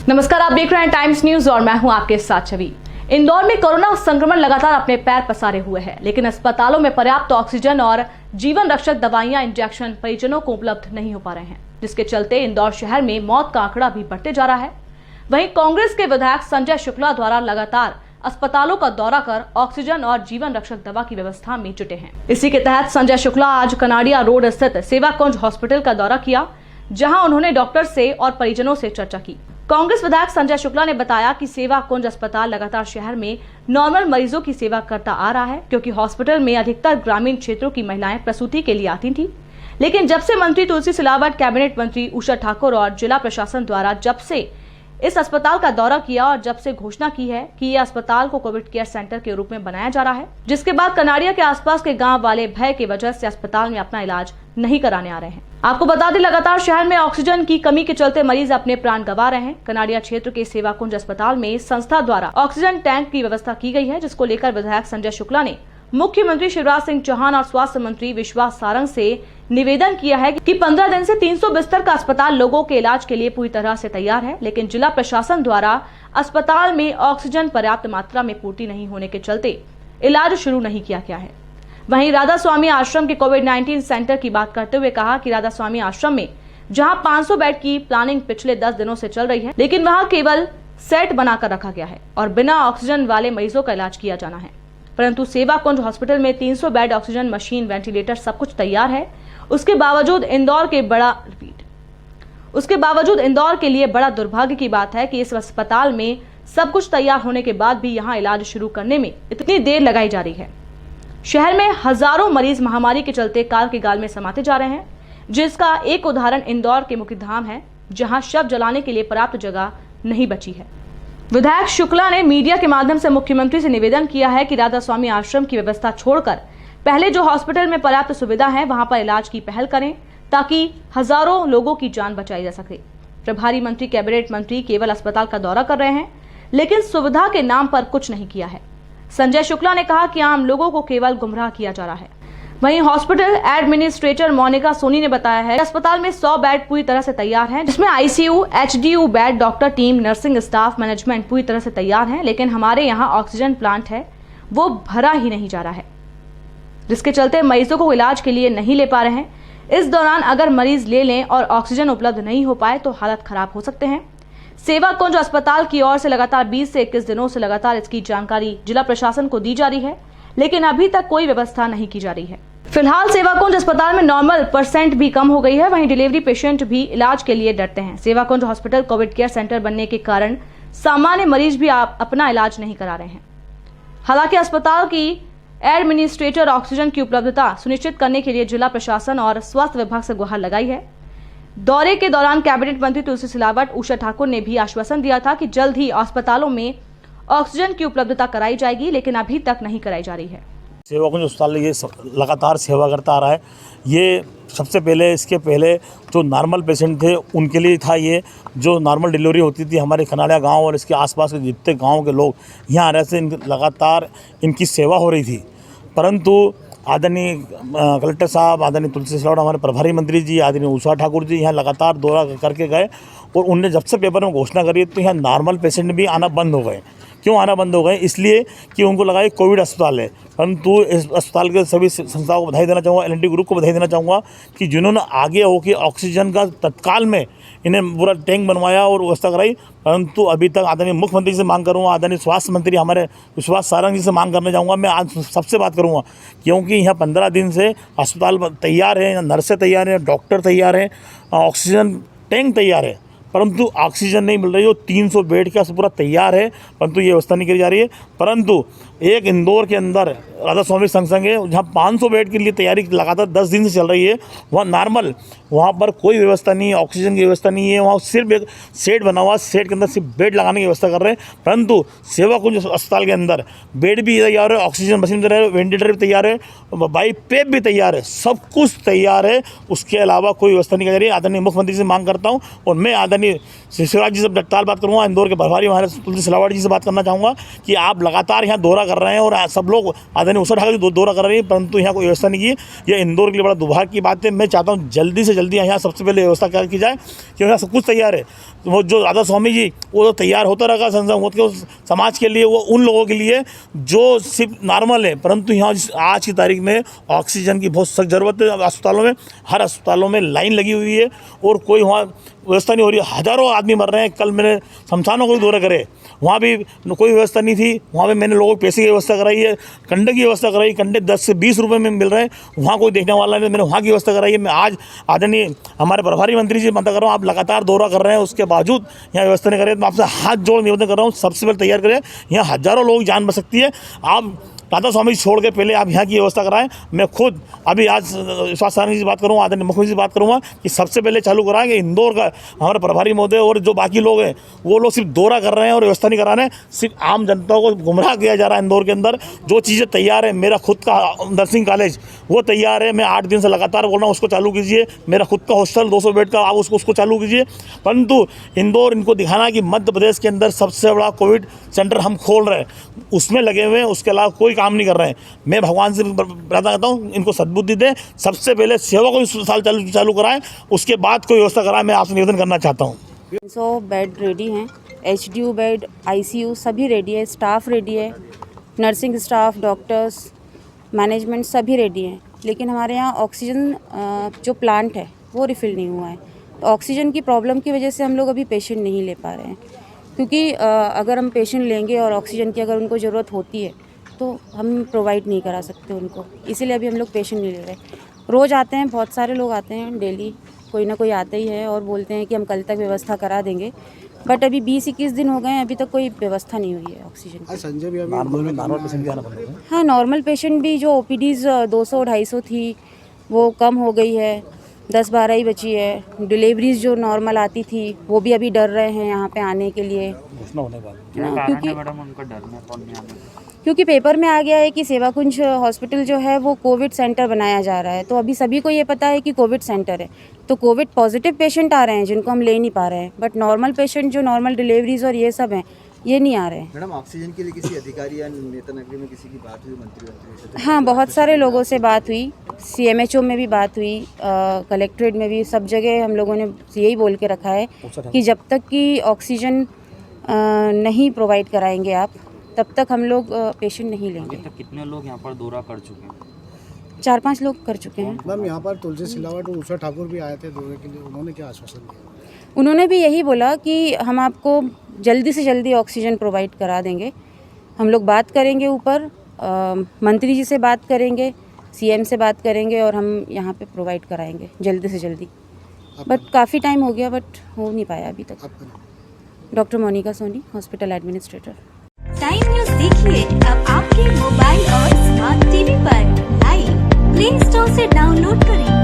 नमस्कार, आप देख रहे हैं टाइम्स न्यूज और मैं हूं आपके साथ छवि। इंदौर में कोरोना संक्रमण लगातार अपने पैर पसारे हुए है, लेकिन अस्पतालों में पर्याप्त ऑक्सीजन और जीवन रक्षक दवाइयां, इंजेक्शन परिजनों को उपलब्ध नहीं हो पा रहे हैं, जिसके चलते इंदौर शहर में मौत का आंकड़ा भी बढ़ते जा रहा है। वहीं कांग्रेस के विधायक संजय शुक्ला द्वारा लगातार अस्पतालों का दौरा कर ऑक्सीजन और जीवन रक्षक दवा की व्यवस्था में जुटे हैं। इसी के तहत संजय शुक्ला आज कनाडिया रोड स्थित सेवा कुंज हॉस्पिटल का दौरा किया, जहां उन्होंने डॉक्टर से और परिजनों से चर्चा की। कांग्रेस विधायक संजय शुक्ला ने बताया कि सेवा कुंज अस्पताल लगातार शहर में नॉर्मल मरीजों की सेवा करता आ रहा है, क्योंकि हॉस्पिटल में अधिकतर ग्रामीण क्षेत्रों की महिलाएं प्रसूति के लिए आती थी। लेकिन जब से मंत्री तुलसी सिलावट, कैबिनेट मंत्री उषा ठाकुर और जिला प्रशासन द्वारा जब से इस अस्पताल का दौरा किया और जब से घोषणा की है कि यह अस्पताल को कोविड केयर सेंटर के रूप में बनाया जा रहा है, जिसके बाद कनाडिया के आसपास के गांव वाले भय की वजह से अस्पताल में अपना इलाज नहीं कराने आ रहे हैं। आपको बता दें, लगातार शहर में ऑक्सीजन की कमी के चलते मरीज अपने प्राण गंवा रहे हैं। कनाडिया क्षेत्र के सेवा कुंज अस्पताल में संस्था द्वारा ऑक्सीजन टैंक की व्यवस्था की गई है, जिसको लेकर विधायक संजय शुक्ला ने मुख्यमंत्री शिवराज सिंह चौहान और स्वास्थ्य मंत्री विश्वास सारंग से निवेदन किया है कि 15 दिन से 300 बिस्तर का अस्पताल लोगों के इलाज के लिए पूरी तरह से तैयार है, लेकिन जिला प्रशासन द्वारा अस्पताल में ऑक्सीजन पर्याप्त मात्रा में पूर्ति नहीं होने के चलते इलाज शुरू नहीं किया गया है। वहीं राधा स्वामी आश्रम के कोविड-19 सेंटर की बात करते हुए कहा कि राधा स्वामी आश्रम में जहां 500 बेड की प्लानिंग पिछले 10 दिनों से चल रही है, लेकिन वहां केवल सेट बनाकर रखा गया है और बिना ऑक्सीजन वाले मरीजों का इलाज किया जाना है। परंतु सेवा कुंज हॉस्पिटल में 300 बेड, ऑक्सीजन मशीन, वेंटिलेटर सब कुछ तैयार है। उसके बावजूद इंदौर के लिए बड़ा दुर्भाग्य की बात है कि इस अस्पताल में सब कुछ तैयार होने के बाद भी यहां इलाज शुरू करने में इतनी देर लगाई जा रही है। शहर में हजारों मरीज महामारी के चलते काल के गाल में समाते जा रहे हैं, जिसका एक उदाहरण इंदौर के मुख्यधाम है, जहां शव जलाने के लिए पर्याप्त जगह नहीं बची है। विधायक शुक्ला ने मीडिया के माध्यम से मुख्यमंत्री से निवेदन किया है कि राधा स्वामी आश्रम की व्यवस्था छोड़कर पहले जो हॉस्पिटल में पर्याप्त सुविधा है वहां पर इलाज की पहल करें, ताकि हजारों लोगों की जान बचाई जा सके। प्रभारी मंत्री, कैबिनेट मंत्री केवल अस्पताल का दौरा कर रहे हैं, लेकिन सुविधा के नाम पर कुछ नहीं किया है। संजय शुक्ला ने कहा कि आम लोगों को केवल गुमराह किया जा रहा है। वहीं हॉस्पिटल एडमिनिस्ट्रेटर मोनिका सोनी ने बताया है कि अस्पताल में 100 बेड पूरी तरह से तैयार हैं, जिसमें ICU, HDU bed, doctor team, nursing staff, management पूरी तरह से तैयार हैं, लेकिन हमारे यहाँ ऑक्सीजन प्लांट है वो भरा ही नहीं जा रहा है, जिसके चलते मरीजों को इलाज के लिए नहीं ले पा रहे हैं। इस दौरान अगर मरीज ले लें और ऑक्सीजन उपलब्ध नहीं हो पाए तो हालत खराब हो सकते हैं। सेवा कुंज अस्पताल की ओर से लगातार 20 से 21 दिनों से लगातार इसकी जानकारी जिला प्रशासन को दी जा रही है, लेकिन अभी तक कोई व्यवस्था नहीं की जा रही है। फिलहाल सेवा कुंज अस्पताल में नॉर्मल % भी कम हो गई है। वहीं डिलीवरी पेशेंट भी इलाज के लिए डरते हैं। सेवा कुंज हॉस्पिटल कोविड केयर सेंटर बनने के कारण सामान्य मरीज भी अपना इलाज नहीं करा रहे हैं। हालांकि अस्पताल की एडमिनिस्ट्रेटर ऑक्सीजन की उपलब्धता सुनिश्चित करने के लिए जिला प्रशासन और स्वास्थ्य विभाग से गुहार लगाई है। दौरे के दौरान कैबिनेट मंत्री तुलसी सिलावट, उषा ठाकुर ने भी आश्वासन दिया था कि जल्द ही अस्पतालों में ऑक्सीजन की उपलब्धता कराई जाएगी, लेकिन अभी तक नहीं कराई जा रही है। सेवा कुंज अस्पताल ये लगातार सेवा करता आ रहा है। ये सबसे पहले, इसके पहले जो नॉर्मल पेशेंट थे उनके लिए था। ये जो नॉर्मल डिलीवरी होती थी हमारे खनाड़िया गांव और इसके आसपास के जितने गांव के लोग यहाँ आ रहे थे, लगातार इनकी सेवा हो रही थी। परंतु आदरणीय कलेक्टर साहब, आदरणीय तुलसी सिलावट, हमारे प्रभारी मंत्री जी, आदरणीय उषा ठाकुर जी यहाँ लगातार दौरा करके गए और उनने जब से पेपर में घोषणा करी तो यहाँ नॉर्मल पेशेंट भी आना बंद हो गए। क्यों आना बंद हो गए? इसलिए कि उनको लगा ये कोविड अस्पताल है। परंतु इस अस्पताल के सभी संस्थाओं को बधाई देना चाहूँगा, एल&टी ग्रुप को बधाई देना चाहूँगा कि जिन्होंने आगे होकर ऑक्सीजन का तत्काल में इन्हें पूरा टैंक बनवाया और व्यवस्था कराई। परंतु अभी तक आदरणीय मुख्यमंत्री से मांग करूँगा, आदरणीय स्वास्थ्य मंत्री हमारे विश्वास सारंग जी से मांग करने जाऊँगा। मैं आज सबसे बात करूँगा, क्योंकि यहाँ 15 दिन से अस्पताल तैयार है, नर्सें तैयार हैं, डॉक्टर तैयार हैं, ऑक्सीजन टैंक तैयार है, परंतु ऑक्सीजन नहीं मिल रही हो। 300 बेड का पूरा तैयार है, परंतु ये व्यवस्था नहीं करी जा रही है। परंतु एक इंदौर के अंदर राधा स्वामी संघ है, जहाँ 500 बेड के लिए तैयारी लगातार 10 दिन से चल रही है। वहाँ नॉर्मल, वहाँ पर कोई व्यवस्था नहीं है, ऑक्सीजन की व्यवस्था नहीं है। वहाँ सिर्फ एक सेट बना हुआ, सेट के अंदर सिर्फ बेड लगाने की व्यवस्था कर रहे हैं। परंतु सेवा कुंज अस्पताल के अंदर बेड भी तैयार है, ऑक्सीजन मशीन तैयार है, वेंटिलेटर भी तैयार है, बाई पेप भी तैयार है, सब कुछ तैयार है। उसके अलावा कोई व्यवस्था नहीं की जा रही है। आदरणीय मुख्यमंत्री से मांग करता हूँ और मैं आदरणीय शिवराज जी से तत्काल बात करूँगा, इंदौर के प्रभारी हमारे तुलसी सिलावट जी से बात करना चाहूँगा कि आप लगातार यहाँ दौरा कर रहे हैं और सब लोग आदरणीय उषा ठाकुर दौरा कर रहे हैं, परंतु यहाँ कोई व्यवस्था नहीं की। यह इंदौर के लिए बड़ा दुर्भाग्य की बात है। मैं चाहता हूँ जल्दी से जल्दी यहाँ सबसे पहले व्यवस्था की जाए, क्योंकि यहाँ सब कुछ तैयार है। वो जो राधा स्वामी जी वो तो तैयार होता रहेगा समाज के लिए, वो उन लोगों के लिए जो सिर्फ नॉर्मल है, परंतु यहाँ आज की तारीख में ऑक्सीजन की बहुत सख्त ज़रूरत है। अस्पतालों में, हर अस्पतालों में लाइन लगी हुई है और कोई वहाँ व्यवस्था नहीं हो रही है। हज़ारों आदमी मर रहे हैं। कल मैंने शमशानों को दौरा करे, वहाँ भी कोई व्यवस्था नहीं थी। वहाँ पे मैंने लोगों को पैसे की व्यवस्था कराई है, कंडे की व्यवस्था कराई, कंडे 10 से 20 रुपए में मिल रहे हैं, वहाँ कोई देखने वाला नहीं, मैंने वहाँ की व्यवस्था कराई है। मैं आज आदरणीय हमारे प्रभारी मंत्री जी बता कर रहा हूँ, आप लगातार दौरा कर रहे हैं, उसके बावजूद यहाँ व्यवस्था नहीं कर रहे, तो मैं आपसे हाथ जोड़ निवेदन कर रहा हूँ, सबसे पहले तैयार करें। यहाँ हज़ारों लोग जान बच सकती है। आप राधा स्वामी छोड़ के पहले आप यहाँ की व्यवस्था कराएं। मैं खुद अभी आज स्वास्थ्य सारणी से बात करूँगा, आदरणीय मुख्यमंत्री से बात करूँगा कि सबसे पहले चालू कराएंगे। इंदौर का हमारे प्रभारी महोदय और जो बाकी लोग हैं वो लोग सिर्फ दौरा कर रहे हैं और व्यवस्था नहीं करा रहे हैं, सिर्फ आम जनता को गुमराह किया जा रहा है। इंदौर के अंदर जो चीज़ें तैयार है, मेरा खुद का नर्सिंग कॉलेज वो तैयार है, मैं 8 दिन से लगातार बोल रहा हूँ उसको चालू कीजिए। मेरा खुद का हॉस्टल 200 बेड का, आप उसको चालू कीजिए। परंतु इंदौर इनको दिखाना कि मध्य प्रदेश के अंदर सबसे बड़ा कोविड सेंटर हम खोल रहे हैं, उसमें लगे हुए हैं, उसके अलावा कोई काम नहीं कर रहे हैं। मैं भगवान से प्रार्थना करता हूँ इनको सद्बुद्धि दें, सबसे पहले सेवा को इस साल चालू कराएं, उसके बाद कोई व्यवस्था कराएं। मैं आपसे निवेदन करना चाहता हूँ। 100 बेड रेडी हैं, HDU बेड, ICU सभी रेडी है, स्टाफ रेडी है, नर्सिंग स्टाफ, डॉक्टर्स, मैनेजमेंट सभी रेडी हैं। लेकिन हमारे यहाँ ऑक्सीजन जो प्लांट है वो रिफ़िल नहीं हुआ है। तो ऑक्सीजन की प्रॉब्लम की वजह से हम लोग अभी पेशेंट नहीं ले पा रहे हैं, क्योंकि अगर हम पेशेंट लेंगे और ऑक्सीजन की अगर उनको ज़रूरत होती है तो हम प्रोवाइड नहीं करा सकते उनको, इसीलिए अभी हम लोग पेशेंट नहीं ले रहे। रोज़ आते हैं, बहुत सारे लोग आते हैं, डेली कोई ना कोई आता ही है और बोलते हैं कि हम कल तक व्यवस्था करा देंगे, बट अभी 20-21 दिन हो गए हैं, अभी तक कोई व्यवस्था नहीं हुई है ऑक्सीजन की। संजय भी नॉर्मल पेशेंट भी आना बंद हो गया। हाँ, नॉर्मल पेशेंट भी जो OPDs 200-250 थी वो कम हो गई है, 10-12 ही बची है। डिलीवरीज जो नॉर्मल आती थी वो भी अभी डर रहे हैं यहाँ पे आने के लिए, घोषणा होने के बाद क्योंकि पेपर में आ गया है कि सेवाकुंज हॉस्पिटल जो है वो कोविड सेंटर बनाया जा रहा है। तो अभी सभी को ये पता है कि कोविड सेंटर है, तो कोविड पॉजिटिव पेशेंट आ रहे हैं जिनको हम ले नहीं पा रहे हैं, बट नॉर्मल पेशेंट जो नॉर्मल डिलीवरीज और ये सब हैं ये नहीं आ रहे हैं। मैडम, ऑक्सीजन के लिए किसी अधिकारी या नेता नगरी में किसी की बात हुई मंत्री से? हाँ, बहुत सारे लोगों से बात हुई, CMHO में भी बात हुई, कलेक्ट्रेट में भी, सब जगह हम लोगों ने यही बोल के रखा है कि जब तक कि ऑक्सीजन नहीं प्रोवाइड कराएंगे आप, तब तक हम लोग पेशेंट नहीं लेंगे। अभी तक कितने लोग यहाँ पर दौरा कर चुके हैं? 4-5 लोग कर चुके हैं। मैम, यहाँ पर तुलसी सिलावट और उषा ठाकुर भी आए थे दौरे के लिए, उन्होंने क्या आश्वासन दिया? उन्होंने भी यही बोला कि हम आपको जल्दी से जल्दी ऑक्सीजन प्रोवाइड करा देंगे। हम लोग बात करेंगे ऊपर, मंत्री जी से बात करेंगे, CM से बात करेंगे और हम यहाँ पे प्रोवाइड कराएंगे जल्दी से जल्दी। बट काफ़ी टाइम हो गया, बट हो नहीं पाया अभी तक। Doctor Monika Soni, hospital administrator. Time news देखिए अब आपके मोबाइल और स्मार्ट टीवी पर लाइव प्ले स्टोर से डाउनलोड करें।